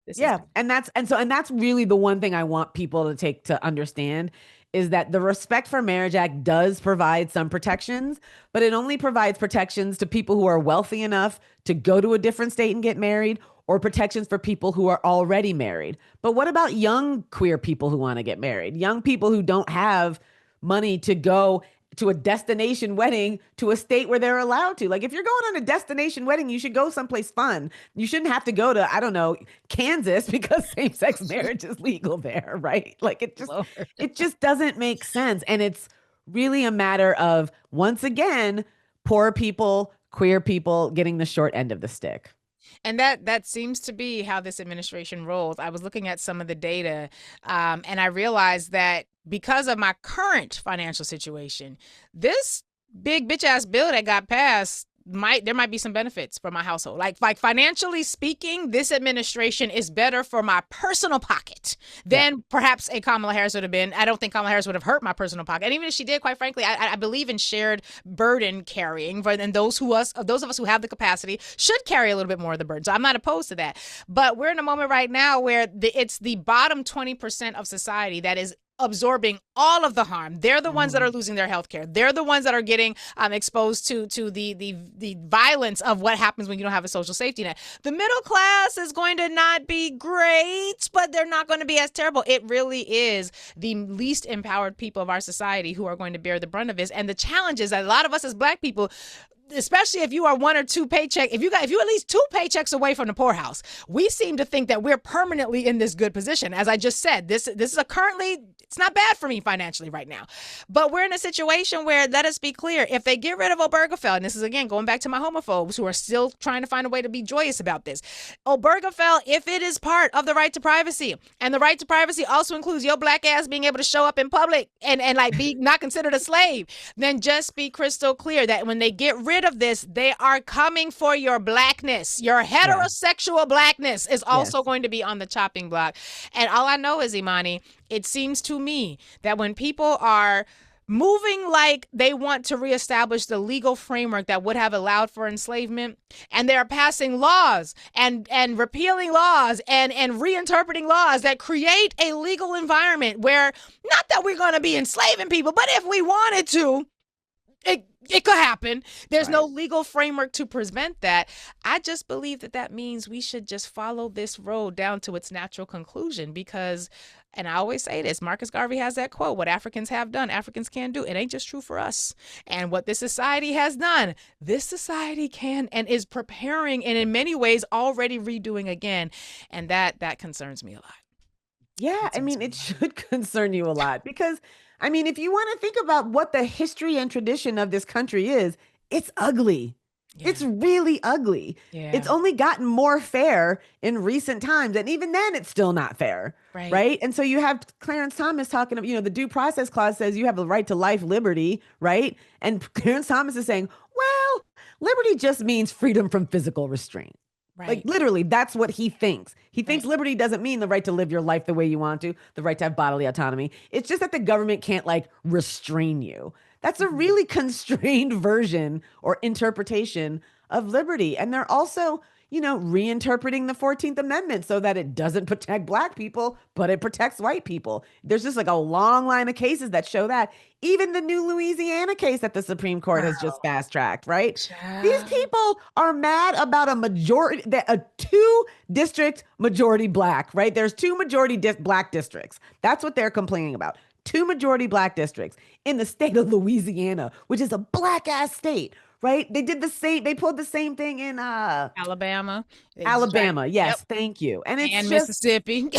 This is Yeah. And that's really the one thing I want people to take to understand is that the Respect for Marriage Act does provide some protections, but it only provides protections to people who are wealthy enough to go to a different state and get married, or protections for people who are already married. But what about young queer people who want to get married? Young people who don't have money to go to a destination wedding to a state where they're allowed to. Like, if you're going on a destination wedding, you should go someplace fun. You shouldn't have to go to, I don't know, Kansas because same-sex marriage is legal there, right? Like, it just Lord. it just doesn't make sense. And it's really a matter of, once again, poor people, queer people getting the short end of the stick. And that seems to be how this administration rolls. I was looking at some of the data, and I realized that because of my current financial situation, this big bitch ass bill that got passed there might be some benefits for my household. Like financially speaking, this administration is better for my personal pocket than perhaps a Kamala Harris would have been. I don't think Kamala Harris would have hurt my personal pocket. And even if she did, quite frankly, I believe in shared burden carrying. And those of us who have the capacity should carry a little bit more of the burden. So I'm not opposed to that. But we're in a moment right now where it's the bottom 20% of society that is absorbing all of the harm. They're the ones that are losing their health care. They're the ones that are getting exposed to the violence of what happens when you don't have a social safety net. The middle class is going to not be great, but they're not going to be as terrible. It really is the least empowered people of our society who are going to bear the brunt of this. And the challenge is that a lot of us as Black people, especially if you are one or two paychecks, if you're at least two paychecks away from the poorhouse, we seem to think that we're permanently in this good position. As I just said, this is currently, it's not bad for me financially right now. But we're in a situation where, let us be clear, if they get rid of Obergefell, and this is again going back to my homophobes who are still trying to find a way to be joyous about this, Obergefell, if it is part of the right to privacy, and the right to privacy also includes your Black ass being able to show up in public and like be not considered a slave, then just be crystal clear that when they get rid of this, they are coming for your Blackness. Your heterosexual Blackness is also going to be on the chopping block. And all I know is, Imani, it seems to me that when people are moving like they want to reestablish the legal framework that would have allowed for enslavement, and they're passing laws and repealing laws and reinterpreting laws that create a legal environment where, not that we're going to be enslaving people, but if we wanted to, it could happen. There's no legal framework to prevent that. I just believe that means we should just follow this road down to its natural conclusion because, and I always say this, Marcus Garvey has that quote, what Africans have done, Africans can do. It ain't just true for us. And what this society has done, this society can and is preparing and in many ways already redoing again. And that concerns me a lot. Yeah, I mean, it should concern you a lot because, I mean, if you want to think about what the history and tradition of this country is, it's ugly. Yeah. It's really ugly. Yeah. It's only gotten more fair in recent times. And even then, it's still not fair. Right. And so you have Clarence Thomas talking about, the due process clause says you have the right to life, liberty. Right. And Clarence Thomas is saying, well, liberty just means freedom from physical restraint. Right. Like literally, that's what he thinks. He thinks liberty doesn't mean the right to live your life the way you want to, the right to have bodily autonomy. It's just that the government can't like restrain you. That's a really constrained version or interpretation of liberty. And they're also, reinterpreting the 14th Amendment so that it doesn't protect Black people, but it protects white people. There's just like a long line of cases that show that. Even the new Louisiana case that the Supreme Court has just fast-tracked, right? Yeah. These people are mad about a 2-district majority Black, right? There's 2 majority Black districts. That's what they're complaining about. 2 majority Black districts in the state of Louisiana, which is a Black-ass state. Right? They pulled the same thing in Alabama. Yes, yep. Thank you. And it's just Mississippi.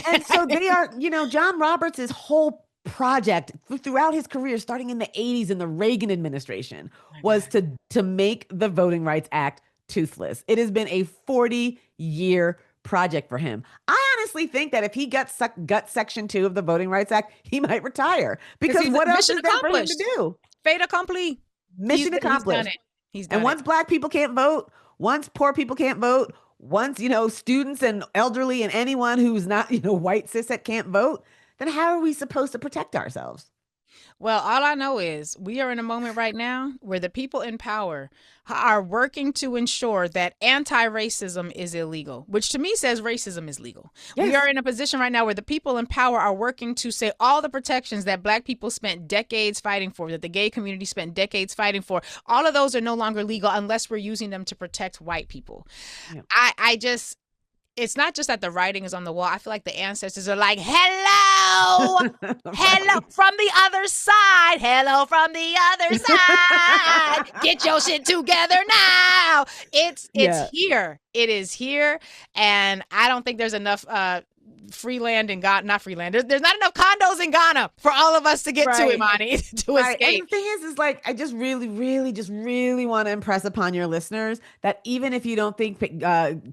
And so they are, John Roberts' whole project throughout his career, starting in the 80s in the Reagan administration, was to make the Voting Rights Act toothless. It has been a 40-year project for him. I honestly think that if he gut Section 2 of the Voting Rights Act, he might retire. Because what else is there for him to do? Fait accompli. Mission accomplished. He's done it. Once Black people can't vote, once poor people can't vote, once, students and elderly and anyone who's not, white cishet can't vote, then how are we supposed to protect ourselves? Well, all I know is we are in a moment right now where the people in power are working to ensure that anti-racism is illegal, which to me says racism is legal. We are Yes. in a position right now where the people in power are working to say all the protections that Black people spent decades fighting for, that the gay community spent decades fighting for, all of those are no longer legal unless we're using them to protect white people. Yeah. I just it's not just that the writing is on the wall. I feel like the ancestors are like, hello, hello Right. from the other side. Hello from the other side. Get your shit together now. It's Yeah. here. It is here. And I don't think there's enough free land in Ghana, not free land. There's not enough condos in Ghana for all of us to get to, Right. Imani, to Right. And escape. the thing is like, I just really, really, just really want to impress upon your listeners that even if you don't think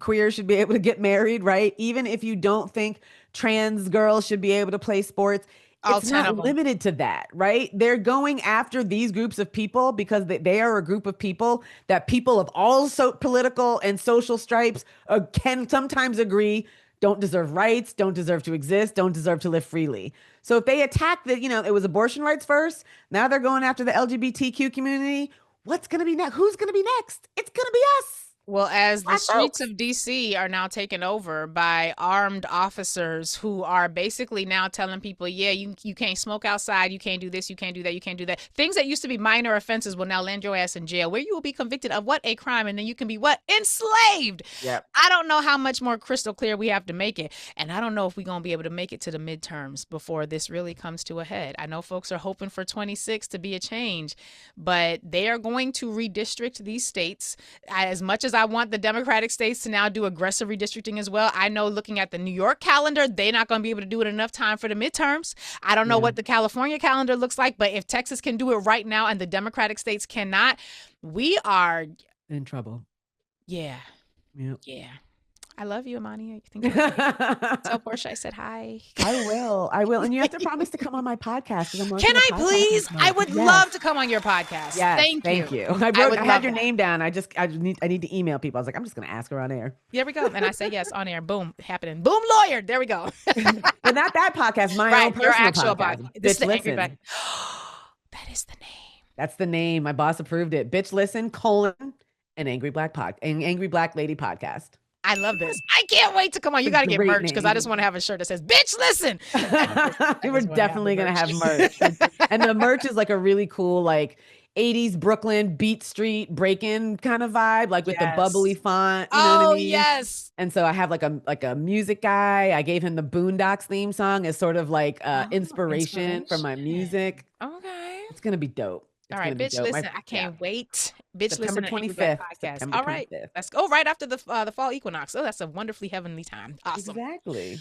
queer should be able to get married, right? Even if you don't think trans girls should be able to play sports, All it's 10 not of them. limited to that, right? They're going after these groups of people because they are a group of people that people of all political and social stripes can sometimes agree don't deserve rights, don't deserve to exist, don't deserve to live freely. So if they attack it was abortion rights first. Now they're going after the LGBTQ community. What's going to be next? Who's going to be next? It's going to be us. Well, as the Black streets folks. of DC are now taken over by armed officers who are basically now telling people, yeah, you can't smoke outside, you can't do this, you can't do that, you can't do that. Things that used to be minor offenses will now land your ass in jail, where you will be convicted of what? A crime, and then you can be what? Enslaved. Yep. I don't know how much more crystal clear we have to make it. And I don't know if we're going to be able to make it to the midterms before this really comes to a head. I know folks are hoping for 26 to be a change, but they are going to redistrict these states. As much as I want the Democratic states to now do aggressive redistricting as well, I know looking at the New York calendar, they're not going to be able to do it in enough time for the midterms. I don't know Yeah. what the California calendar looks like, but if Texas can do it right now and the Democratic states cannot, we are In trouble. yeah. Yep. Yeah. I love you, Imani. I think you're great. Tell Portia I said hi. I will. I will. And you have to promise to come on my podcast because I'm Can launching a I podcast please? next I month. would Yes. love to come on your podcast. Yes. Thank you. Thank you. I would I love had your that. name down. I need to email people. I was like, I'm just going to ask her on air. There we go. And I say yes on air. Boom. Happening. Boom lawyer. There we go. But not that podcast, my Right. own Your personal actual podcast. podcast. This is Bitch the Angry Listen. Black. That is the name. That's the name. My boss approved it. Bitch Listen, an Angry Black Lady podcast. I love this. I can't wait to come on. You got to get merch because I just want to have a shirt that says, bitch, listen. We're definitely going to have merch. And the merch is like a really cool, like 80s Brooklyn Beat Street break-in kind of vibe, like with the bubbly font. You know what I mean? Yes. And so I have like a music guy. I gave him the Boondocks theme song as sort of like inspiration for my music. Okay. It's going to be dope. All right, bitch, listen. I can't wait. Bitch, September listen. 25th. Podcast. September All right, 25th. let's go right after the fall equinox. Oh, that's a wonderfully heavenly time. Awesome. Exactly.